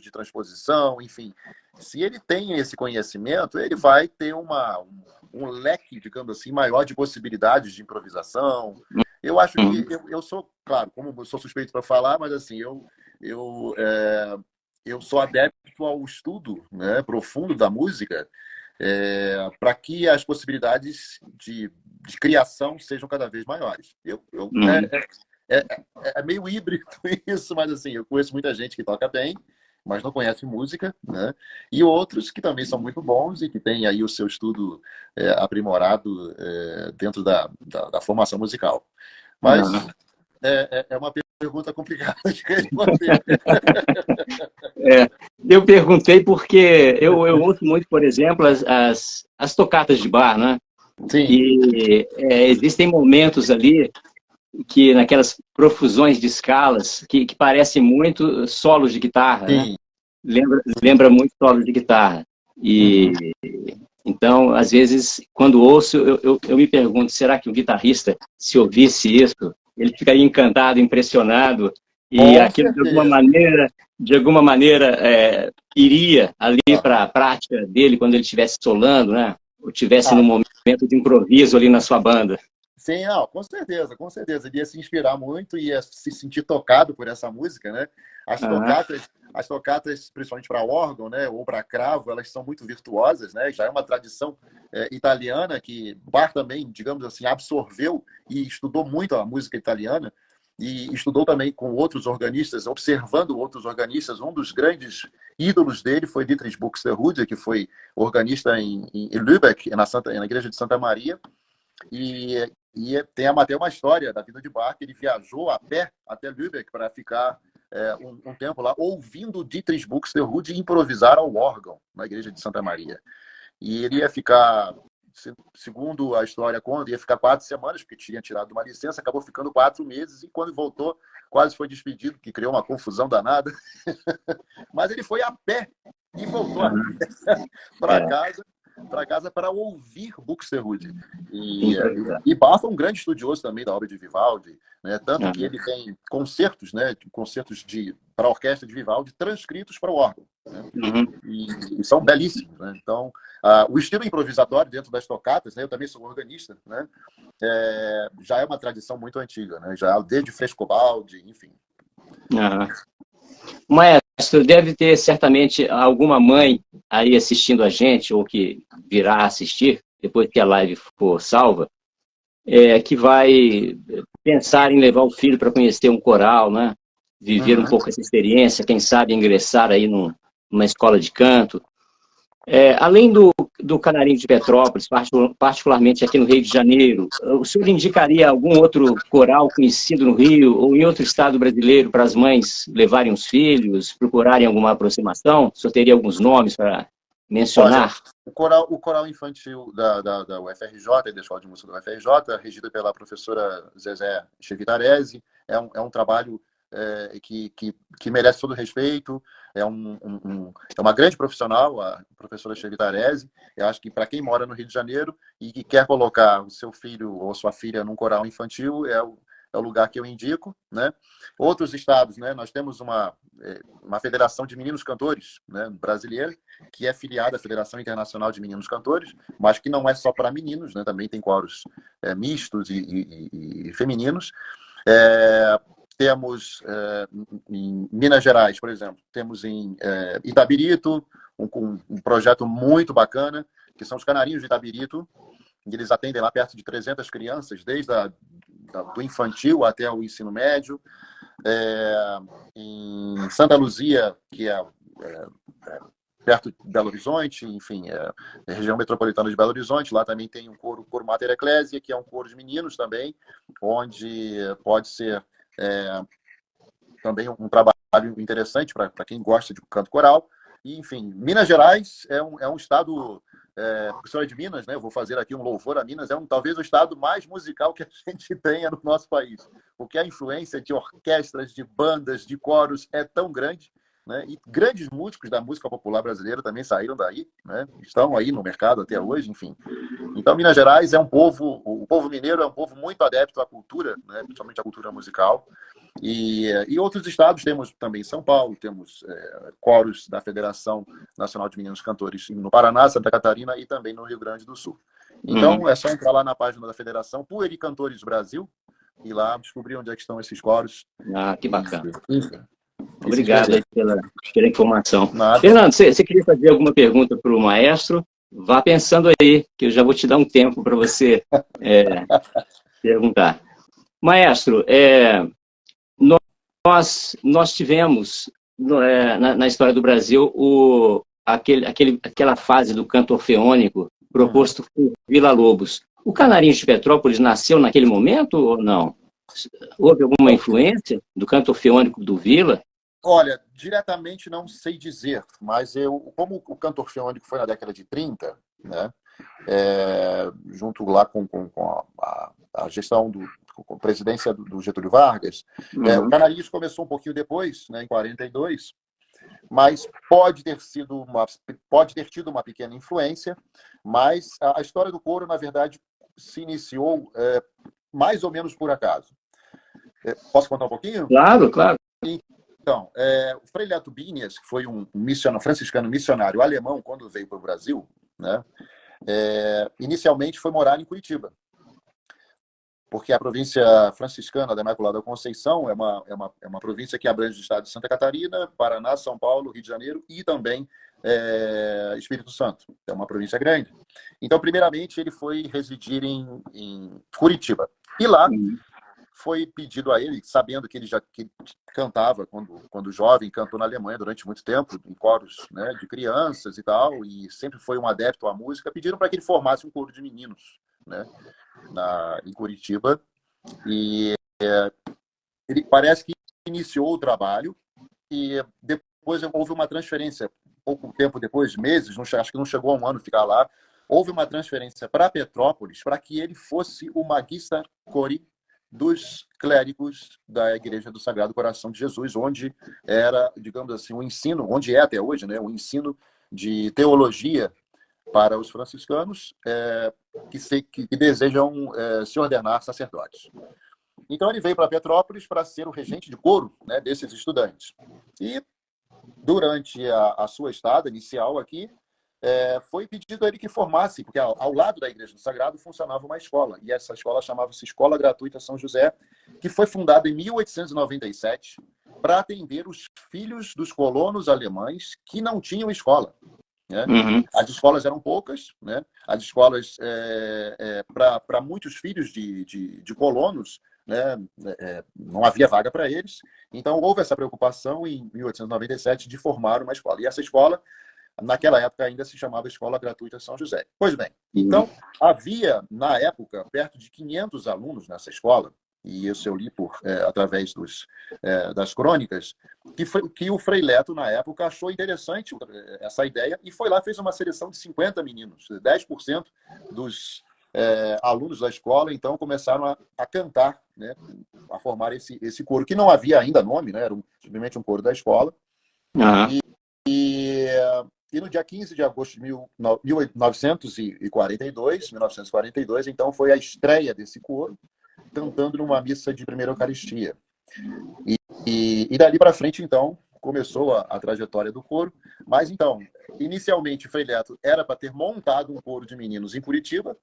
de transposição, enfim, se ele tem esse conhecimento, ele vai ter um leque, digamos assim, maior de possibilidades de improvisação. Eu acho que eu sou, claro, como eu sou suspeito para falar, mas assim, eu sou adepto ao estudo, né, profundo da música, para que as possibilidades de criação sejam cada vez maiores. É meio híbrido isso, mas assim, eu conheço muita gente que toca bem, mas não conhece música, né? E outros que também são muito bons e que têm aí o seu estudo aprimorado dentro da formação musical. Mas é uma pergunta complicada de responder. Eu perguntei porque eu ouço muito, por exemplo, as tocatas de bar, né? Sim. E existem momentos ali que naquelas profusões de escalas que parecem muito solos de guitarra, né? Lembra muito solos de guitarra. E então, às vezes, quando ouço, eu me pergunto, será que o guitarrista, se ouvisse isso, ele ficaria encantado, impressionado, e Com aquilo certeza. de alguma maneira iria ali para a prática dele quando ele estivesse solando, né? Ou estivesse num momento de improviso ali na sua banda. Sim, não, com certeza, com certeza. Ele ia se inspirar muito, ia se sentir tocado por essa música, né? As tocatas, principalmente para órgão, né, ou para cravo, elas são muito virtuosas, né? Já é uma tradição italiana que Bach também, digamos assim, absorveu e estudou muito a música italiana e estudou também com outros organistas, observando outros organistas. Um dos grandes ídolos dele foi Dietrich Buxtehude, que foi organista em Lübeck, na igreja de Santa Maria. E tem até uma história da vida de Bach. Ele viajou a pé até Lübeck para ficar um tempo lá, ouvindo Dietrich Buxtehude improvisar ao órgão na igreja de Santa Maria. E ele ia ficar, segundo a história conta, ia ficar 4 semanas, porque tinha tirado uma licença, acabou ficando 4 meses, e quando voltou, quase foi despedido, que criou uma confusão danada. Mas ele foi a pé e voltou para casa para ouvir Buxtehude. E Bach foi um grande estudioso também da obra de Vivaldi, né? Tanto que ele tem concertos, né? Concertos para a orquestra de Vivaldi transcritos para o órgão, né? E são belíssimos, né? Então, o estilo improvisatório dentro das tocatas, né? Eu também sou organista, né? Já é uma tradição muito antiga, né? Já desde Frescobaldi, enfim. Maestro, deve ter certamente alguma mãe aí assistindo a gente, ou que virá assistir, depois que a live for salva, que vai pensar em levar o filho para conhecer um coral, né? Viver um pouco essa experiência, quem sabe ingressar aí numa escola de canto. Além do Canarinho de Petrópolis, particularmente aqui no Rio de Janeiro, o senhor indicaria algum outro coral conhecido no Rio ou em outro estado brasileiro para as mães levarem os filhos, procurarem alguma aproximação? O senhor teria alguns nomes para mencionar? Olha, o coral infantil da UFRJ, da Escola de Música da UFRJ, regido pela professora Zezé Chevitarese, é um trabalho que merece todo o respeito. É uma grande profissional, a professora Chevitarese. Eu acho que para quem mora no Rio de Janeiro e que quer colocar o seu filho ou sua filha num coral infantil, é é o lugar que eu indico, né? Outros estados, né? Nós temos uma federação de meninos cantores, né, brasileira, que é filiada à Federação Internacional de Meninos Cantores, mas que não é só para meninos, né? Também tem coros mistos e femininos. Temos em Minas Gerais, por exemplo, temos em Itabirito um projeto muito bacana, que são os Canarinhos de Itabirito. Eles atendem lá perto de 300 crianças, desde do infantil até o ensino médio. Em Santa Luzia, que é perto de Belo Horizonte, enfim, região metropolitana de Belo Horizonte, lá também tem um coro Mater Ecclesia, que é um coro de meninos também, onde pode ser também um trabalho interessante para quem gosta de canto coral. E, enfim, Minas Gerais é um estado... professora de Minas, né? Eu vou fazer aqui um louvor a Minas, talvez o estado mais musical que a gente tenha no nosso país, porque a influência de orquestras, de bandas, de coros é tão grande, né? E grandes músicos da música popular brasileira também saíram daí, né? Estão aí no mercado até hoje, enfim. Então, Minas Gerais o povo mineiro é um povo muito adepto à cultura, né? Principalmente à cultura musical. E outros estados, temos também São Paulo, temos coros da Federação Nacional de Meninos Cantores no Paraná, Santa Catarina e também no Rio Grande do Sul. Então, é só entrar lá na página da Federação Puericantores Brasil e lá descobrir onde é que estão esses coros. Ah, que bacana. Enfim. Obrigado aí pela informação. Nada. Fernando, você queria fazer alguma pergunta para o maestro? Vá pensando aí, que eu já vou te dar um tempo para você perguntar. Maestro, nós tivemos, na história do Brasil, aquela fase do canto orfeônico proposto por Villa-Lobos. O Canarinhos de Petrópolis nasceu naquele momento ou não? Houve alguma influência do canto orfeônico do Villa? Olha, diretamente não sei dizer, mas como o canto orfeônico foi na década de 30, né, junto lá com a gestão com a presidência do Getúlio Vargas, o Canarinhos começou um pouquinho depois, né, em 42, mas pode ter tido uma pequena influência, mas a história do coro, na verdade, se iniciou mais ou menos por acaso. Posso contar um pouquinho? Claro, claro. Então, o Frei Leto Binias, que foi um franciscano missionário alemão quando veio para o Brasil, né, inicialmente foi morar em Curitiba, porque a província franciscana da Imaculada Conceição é uma província que abrange o estado de Santa Catarina, Paraná, São Paulo, Rio de Janeiro e também Espírito Santo. É uma província grande. Então, primeiramente, ele foi residir em Curitiba. E lá foi pedido a ele, sabendo que ele que cantava quando jovem, cantou na Alemanha durante muito tempo, em coros, né, de crianças e tal, e sempre foi um adepto à música, pediram para que ele formasse um coro de meninos, né, em Curitiba. E ele parece que iniciou o trabalho e depois houve uma transferência, pouco tempo depois, meses, acho que não chegou a um ano ficar lá, houve uma transferência para Petrópolis para que ele fosse o Magister Chori dos clérigos da Igreja do Sagrado Coração de Jesus, onde era, digamos assim, o ensino, onde é até hoje, né, o ensino de teologia para os franciscanos que desejam se ordenar sacerdotes. Então ele veio para Petrópolis para ser o regente de coro, né, desses estudantes. E durante a sua estada inicial aqui, foi pedido a ele que formasse, porque ao lado da Igreja do Sagrado funcionava uma escola, e essa escola chamava-se Escola Gratuita São José, que foi fundada em 1897 para atender os filhos dos colonos alemães que não tinham escola, né? As escolas eram poucas, né? As escolas, para muitos filhos de colonos, né, não havia vaga para eles, então houve essa preocupação em 1897 de formar uma escola, e essa escola naquela época ainda se chamava Escola Gratuita São José. Pois bem, então havia, na época, perto de 500 alunos nessa escola, e isso eu li através das crônicas, que o Frei Leto, na época, achou interessante essa ideia e foi lá, fez uma seleção de 50 meninos, 10% dos alunos da escola, então começaram a cantar, né, a formar esse coro, que não havia ainda nome, né, era simplesmente um coro da escola. E no dia 15 de agosto de 1942, então foi a estreia desse coro, cantando numa missa de primeira Eucaristia. E dali para frente, então, começou a trajetória do coro. Mas, então, inicialmente, o Frei Leto era para ter montado um coro de meninos em Curitiba.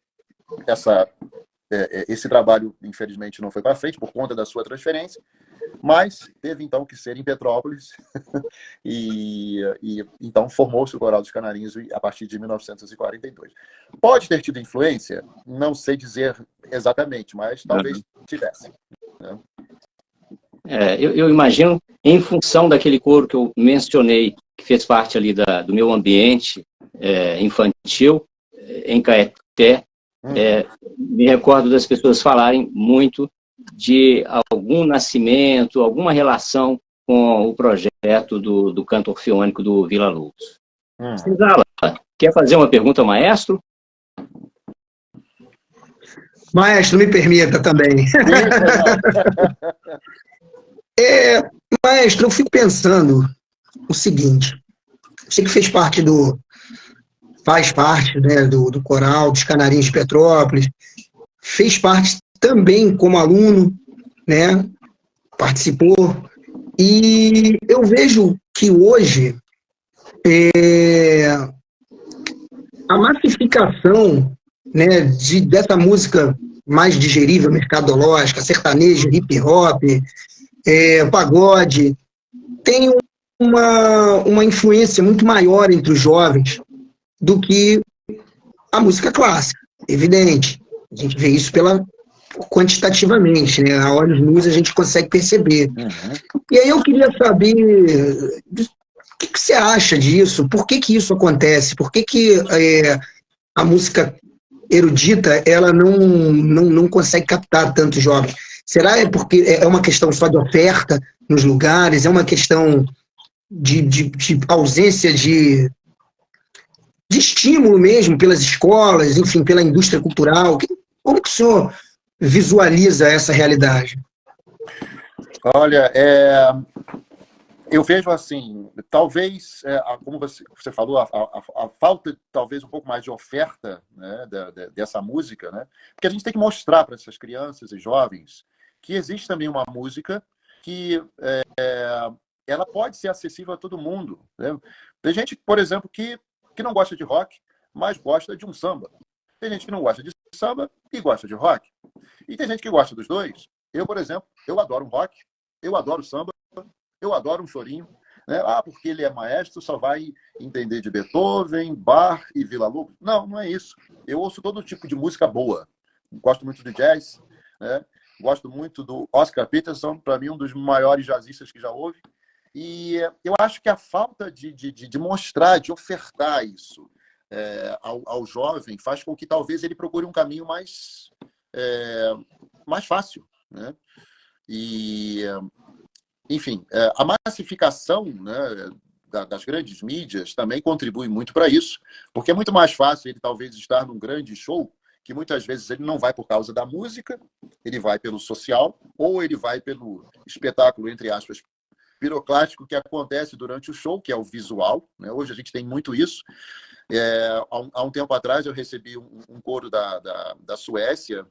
Esse trabalho, infelizmente, não foi para frente por conta da sua transferência, mas teve, então, que ser em Petrópolis. Então, formou-se o Coral dos Canarinhos a partir de 1942. Pode ter tido influência? Não sei dizer exatamente, mas talvez tivesse, né? Eu imagino, em função daquele coro que eu mencionei, que fez parte ali do meu ambiente infantil, em Caeté, me recordo das pessoas falarem muito de algum nascimento, alguma relação com o projeto do canto orfeônico do Vila Lobos. Cisala, quer fazer uma pergunta ao maestro? Maestro, me permita também. Maestro, eu fico pensando o seguinte, você que faz parte, né, do Coral dos Canarinhos de Petrópolis, fez parte também como aluno, né, participou, e eu vejo que hoje a massificação, né, dessa música mais digerível, mercadológica, sertaneja, hip hop, pagode, tem uma influência muito maior entre os jovens do que a música clássica, evidente. A gente vê isso quantitativamente, né? A olhos nus a gente consegue perceber. E aí eu queria saber o que você acha disso, por que isso acontece, por que a música erudita ela não consegue captar tantos jovens? Será porque é uma questão só de oferta nos lugares, é uma questão de ausência de estímulo mesmo pelas escolas, enfim, pela indústria cultural? Como que o senhor visualiza essa realidade? Olha, eu vejo assim, talvez, como você falou, a falta, talvez, um pouco mais de oferta, né, dessa música, né? Porque a gente tem que mostrar para essas crianças e jovens que existe também uma música que ela pode ser acessível a todo mundo, né? Tem gente, por exemplo, que não gosta de rock, mas gosta de um samba. Tem gente que não gosta de samba e gosta de rock. E tem gente que gosta dos dois. Eu, por exemplo, eu adoro um rock, eu adoro samba, eu adoro um chorinho, né? Porque ele é maestro, só vai entender de Beethoven, Bach e Vila Lobos. Não, não é isso. Eu ouço todo tipo de música boa. Gosto muito de jazz, né? Gosto muito do Oscar Peterson, para mim um dos maiores jazzistas que já houve. E eu acho que a falta de mostrar, de ofertar isso ao jovem faz com que talvez ele procure um caminho mais fácil, né? E, enfim, a massificação, né, das grandes mídias também contribui muito para isso, porque é muito mais fácil ele talvez estar num grande show, que muitas vezes ele não vai por causa da música, ele vai pelo social, ou ele vai pelo espetáculo, entre aspas, piroclástico que acontece durante o show, que é o visual, né? Hoje a gente tem muito isso. Há um tempo atrás eu recebi um coro da Suécia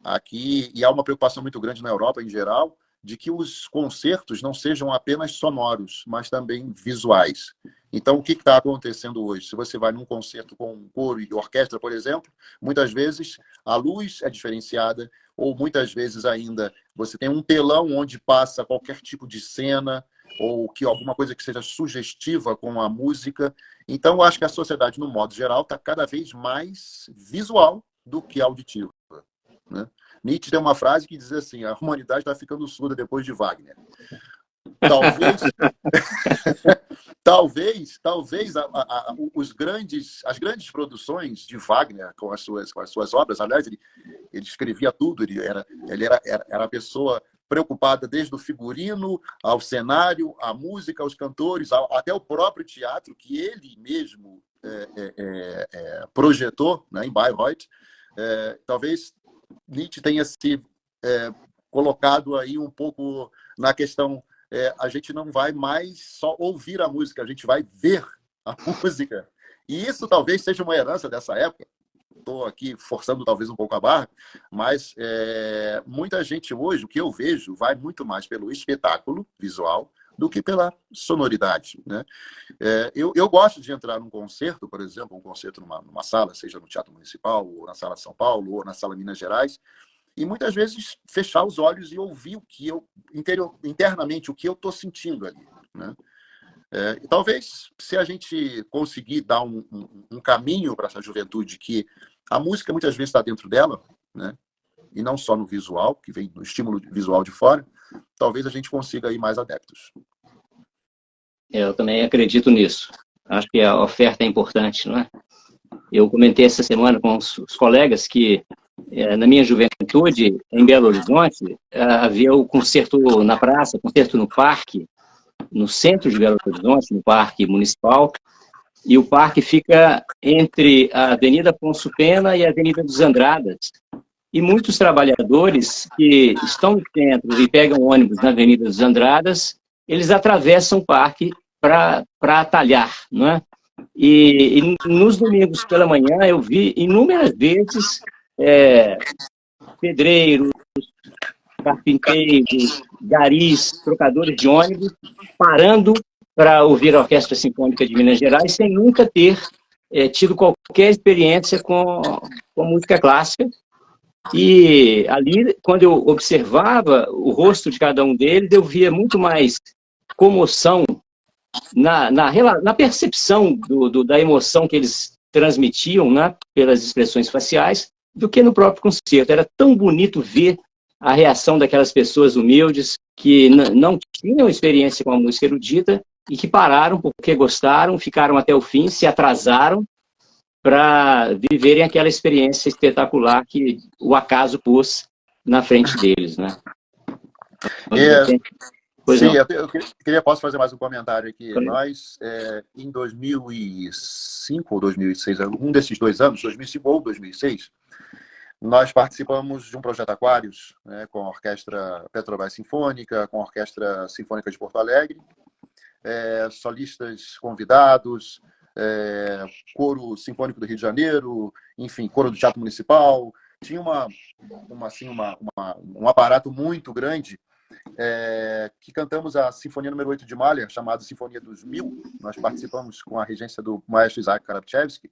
aqui, e há uma preocupação muito grande na Europa em geral, de que os concertos não sejam apenas sonoros, mas também visuais. Então, o que está acontecendo hoje? Se você vai num concerto com coro e orquestra, por exemplo, muitas vezes a luz é diferenciada, ou muitas vezes ainda você tem um telão onde passa qualquer tipo de cena, ou que alguma coisa que seja sugestiva com a música. Então, eu acho que a sociedade, no modo geral, está cada vez mais visual do que auditiva, né? Nietzsche tem uma frase que diz assim: a humanidade está ficando surda depois de Wagner. Talvez as grandes produções de Wagner com as suas obras, aliás, ele escrevia tudo, ele era a pessoa preocupada desde o figurino ao cenário, à música, aos cantores, até o próprio teatro que ele mesmo projetou, né, em Bayreuth. Talvez Nietzsche tenha se colocado aí um pouco na questão, a gente não vai mais só ouvir a música, a gente vai ver a música. E isso talvez seja uma herança dessa época, estou aqui forçando talvez um pouco a barra, mas muita gente hoje, o que eu vejo, vai muito mais pelo espetáculo visual do que pela sonoridade, né? Eu gosto de entrar num concerto, por exemplo, um concerto numa sala, seja no Teatro Municipal, ou na Sala São Paulo, ou na Sala Minas Gerais, e muitas vezes fechar os olhos e ouvir o que eu, internamente, o que eu estou sentindo ali, né? E talvez, se a gente conseguir dar um caminho para essa juventude, que a música muitas vezes está dentro dela, né? E não só no visual, que vem no estímulo visual de fora, talvez a gente consiga aí mais adeptos. Eu também acredito nisso. Acho que a oferta é importante, não é? Eu comentei essa semana com os colegas que, na minha juventude, em Belo Horizonte, havia o concerto na praça, concerto no parque, no centro de Belo Horizonte, no Parque Municipal, e o parque fica entre a Avenida Afonso Pena e a Avenida dos Andradas. E muitos trabalhadores que estão no centro e pegam ônibus na Avenida dos Andradas, eles atravessam o parque para atalhar, não é? E nos domingos pela manhã eu vi inúmeras vezes pedreiros, carpinteiros, garis, trocadores de ônibus, parando para ouvir a Orquestra Sinfônica de Minas Gerais, sem nunca ter tido qualquer experiência com música clássica. E ali, quando eu observava o rosto de cada um deles, eu via muito mais comoção na percepção da emoção que eles transmitiam, né, pelas expressões faciais, do que no próprio concerto. Era tão bonito ver a reação daquelas pessoas humildes que não tinham experiência com a música erudita e que pararam porque gostaram, ficaram até o fim, se atrasaram para viverem aquela experiência espetacular que o acaso pôs na frente deles, né? Sim, posso fazer mais um comentário aqui. Nós, em 2005 ou 2006, um desses 2 anos, 2005 ou 2006, nós participamos de um projeto Aquários, né, com a Orquestra Petrobras Sinfônica, com a Orquestra Sinfônica de Porto Alegre, solistas convidados, coro sinfônico do Rio de Janeiro, enfim, coro do Teatro Municipal. Tinha um aparato muito grande, que cantamos a Sinfonia número 8 de Mahler, chamada Sinfonia dos Mil. Nós participamos com a regência do maestro Isaac Karabchevsky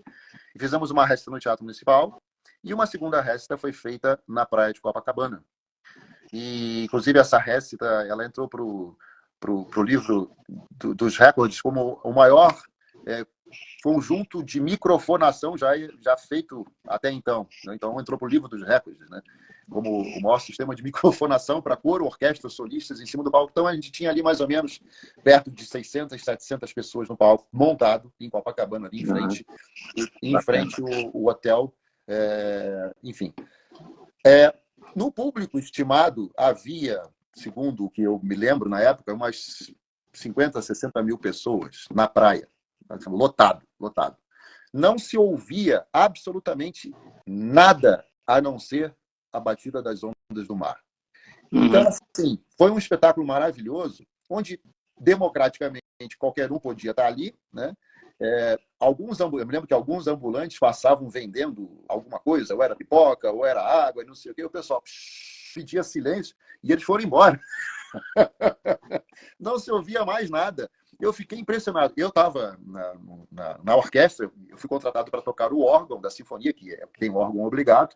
e fizemos uma récita no Teatro Municipal, e uma segunda récita foi feita na praia de Copacabana. E, inclusive, essa récita ela entrou para o livro dos recordes como o maior conjunto de microfonação já feito até então. Então, entrou para o livro dos recordes, né? Como o maior sistema de microfonação para coro, orquestra, solistas em cima do palco. Então, a gente tinha ali mais ou menos perto de 600, 700 pessoas no palco, montado em Copacabana, ali em frente o hotel. Enfim. No público estimado, havia, segundo o que eu me lembro na época, umas 50, 60 mil pessoas na praia. Lotado. Não se ouvia absolutamente nada a não ser a batida das ondas do mar. Então, assim, foi um espetáculo maravilhoso, onde democraticamente qualquer um podia estar ali, né? Eu me lembro que alguns ambulantes passavam vendendo alguma coisa, ou era pipoca, ou era água, e não sei o quê. O pessoal pedia silêncio e eles foram embora. Não se ouvia mais nada. Eu fiquei impressionado. Eu estava na orquestra, eu fui contratado para tocar o órgão da sinfonia, que tem um órgão obrigado,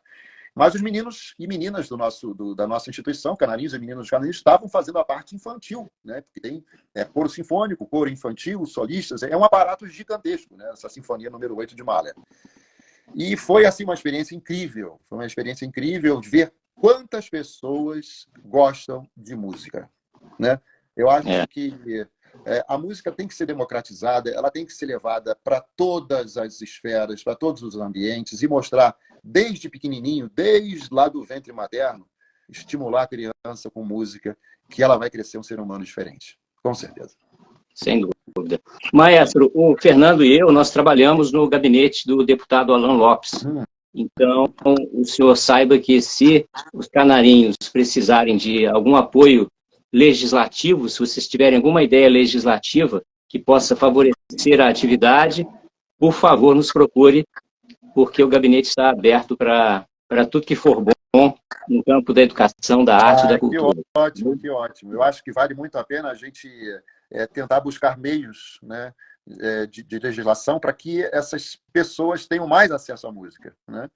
mas os meninos e meninas da nossa instituição, canarinhos e meninos canarinhos, estavam fazendo a parte infantil, né? Porque tem coro sinfônico, coro infantil, solistas, é um aparato gigantesco, né? Essa sinfonia número 8 de Mahler. E foi assim uma experiência incrível. Foi uma experiência incrível de ver quantas pessoas gostam de música, né? Eu acho que a música tem que ser democratizada, ela tem que ser levada para todas as esferas, para todos os ambientes, e mostrar desde pequenininho, desde lá do ventre materno, estimular a criança com música, que ela vai crescer um ser humano diferente, com certeza. Sem dúvida. Maestro, o Fernando e eu, nós trabalhamos no gabinete do deputado Alan Lopes. Então, o senhor saiba que se os canarinhos precisarem de algum apoio legislativo, se vocês tiverem alguma ideia legislativa que possa favorecer a atividade, por favor, nos procure, porque o gabinete está aberto para tudo que for bom no campo da educação, da arte e da cultura. Que ótimo, que ótimo. Eu acho que vale muito a pena a gente tentar buscar meios, né, de legislação para que essas pessoas tenham mais acesso à música, né?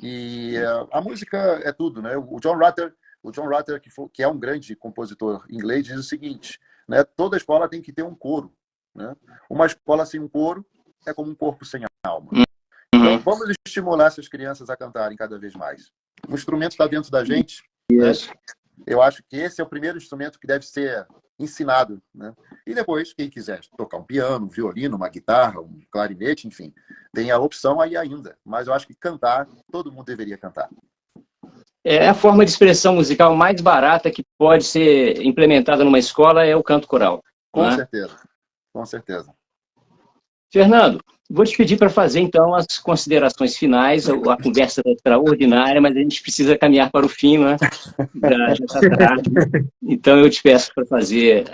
E a música é tudo, né? O John Rutter, que é um grande compositor inglês, diz o seguinte, né? Toda escola tem que ter um coro, né? Uma escola sem um coro é como um corpo sem alma. Então, vamos estimular essas crianças a cantarem cada vez mais. O instrumento está dentro da gente, né? Eu acho que esse é o primeiro instrumento que deve ser ensinado, né? E depois, quem quiser tocar um piano, um violino, uma guitarra, um clarinete, enfim, tem a opção aí ainda. Mas eu acho que cantar, todo mundo deveria cantar. É a forma de expressão musical mais barata que pode ser implementada numa escola é o canto coral. Com certeza, com certeza. Fernando, vou te pedir para fazer, então, as considerações finais. A conversa é extraordinária, mas a gente precisa caminhar para o fim, né? Já está tarde. Então, eu te peço para fazer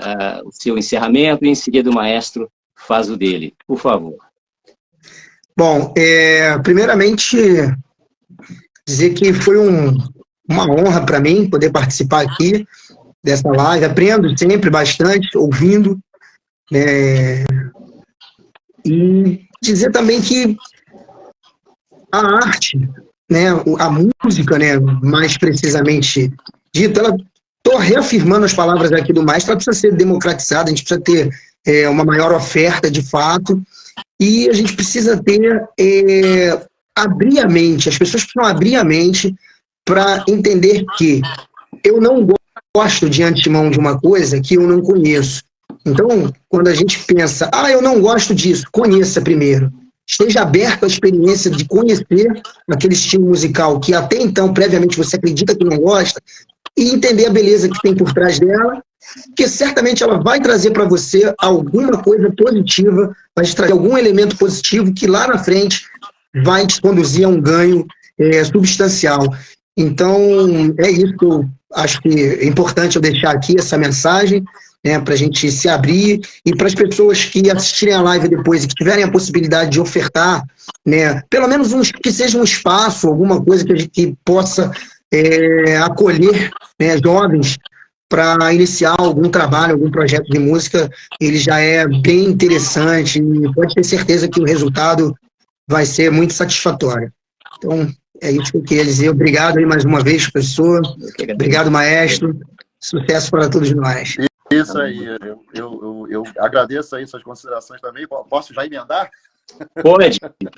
o seu encerramento e, em seguida, o maestro faz o dele. Por favor. Bom, primeiramente, dizer que foi uma honra para mim poder participar aqui dessa live. Aprendo sempre bastante, ouvindo, e dizer também que a arte, né, a música, né, mais precisamente dita, ela, estou reafirmando as palavras aqui do maestro, ela precisa ser democratizada, a gente precisa ter uma maior oferta de fato, e a gente precisa abrir a mente, as pessoas precisam abrir a mente para entender que eu não gosto de antemão de uma coisa que eu não conheço. Então, quando a gente pensa, eu não gosto disso, conheça primeiro. Esteja aberto à experiência de conhecer aquele estilo musical que até então, previamente, você acredita que não gosta, e entender a beleza que tem por trás dela, que certamente ela vai trazer para você alguma coisa positiva, vai te trazer algum elemento positivo que lá na frente vai te conduzir a um ganho substancial. Então, é isso que eu acho que é importante eu deixar aqui, essa mensagem, para a gente se abrir, e para as pessoas que assistirem a live depois e que tiverem a possibilidade de ofertar, pelo menos que seja um espaço, alguma coisa que possa acolher jovens para iniciar algum trabalho, algum projeto de música, ele já é bem interessante e pode ter certeza que o resultado vai ser muito satisfatório. Então, é isso que eu queria dizer. Obrigado aí mais uma vez, professor. Obrigado, maestro. Sucesso para todos nós. Isso aí, eu agradeço aí suas considerações também. Posso já emendar? Pode.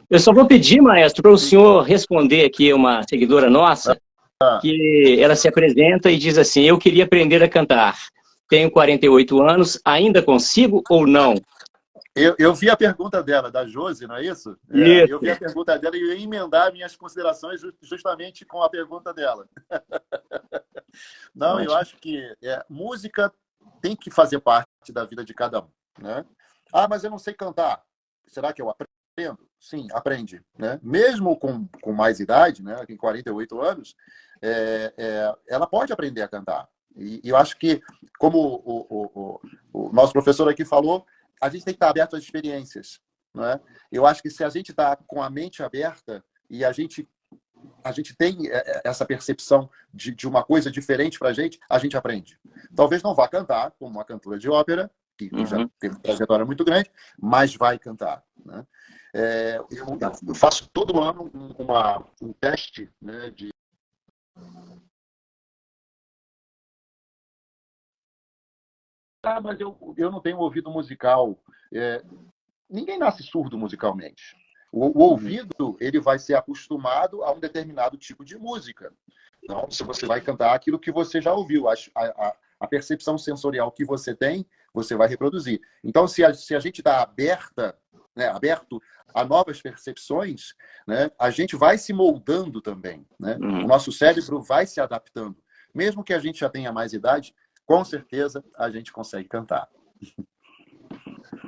Eu só vou pedir, maestro, para o senhor responder aqui uma seguidora nossa, que ela se apresenta e diz assim: eu queria aprender a cantar. Tenho 48 anos, ainda consigo ou não? Eu vi a pergunta dela, da Josi, não é isso? Isso. Eu vi a pergunta dela e eu ia emendar minhas considerações justamente com a pergunta dela. Não, eu acho que música tem que fazer parte da vida de cada um, né? Mas eu não sei cantar. Será que eu aprendo? Sim, aprende, né? Mesmo com mais idade, né? Em 48 anos, ela pode aprender a cantar. E eu acho que, como o nosso professor aqui falou, a gente tem que estar aberto às experiências, não é? Eu acho que se a gente está com a mente aberta e a gente tem essa percepção de uma coisa diferente para a gente aprende. Talvez não vá cantar como uma cantora de ópera, que já tem uma trajetória muito grande, mas vai cantar, né? Eu faço todo ano um teste, né, mas eu não tenho ouvido musical. Ninguém nasce surdo musicalmente. O ouvido, ele vai ser acostumado a um determinado tipo de música. Então, se você vai cantar aquilo que você já ouviu, a percepção sensorial que você tem, você vai reproduzir. Então, se a gente está aberto a novas percepções, né, a gente vai se moldando também, né? O nosso cérebro vai se adaptando. Mesmo que a gente já tenha mais idade, com certeza a gente consegue cantar.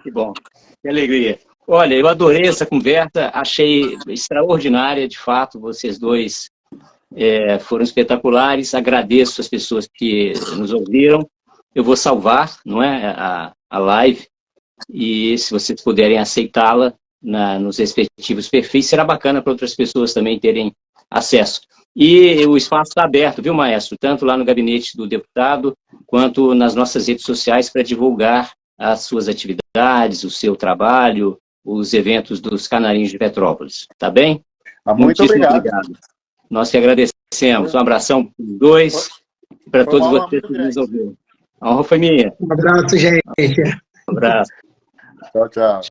Que bom, que alegria. Olha, eu adorei essa conversa, achei extraordinária, de fato, vocês dois foram espetaculares, agradeço as pessoas que nos ouviram. Eu vou salvar, não é, a live, e se vocês puderem aceitá-la, nos respectivos perfis, será bacana para outras pessoas também terem acesso. E o espaço está aberto, viu, maestro? Tanto lá no gabinete do deputado, quanto nas nossas redes sociais para divulgar as suas atividades, o seu trabalho, os eventos dos Canarinhos de Petrópolis. Tá bem? Muito obrigado. Nós que agradecemos. Um abração para os dois e para todos vocês que nos ouviram. A honra foi minha. Um abraço, gente. Um abraço. Tchau, tchau.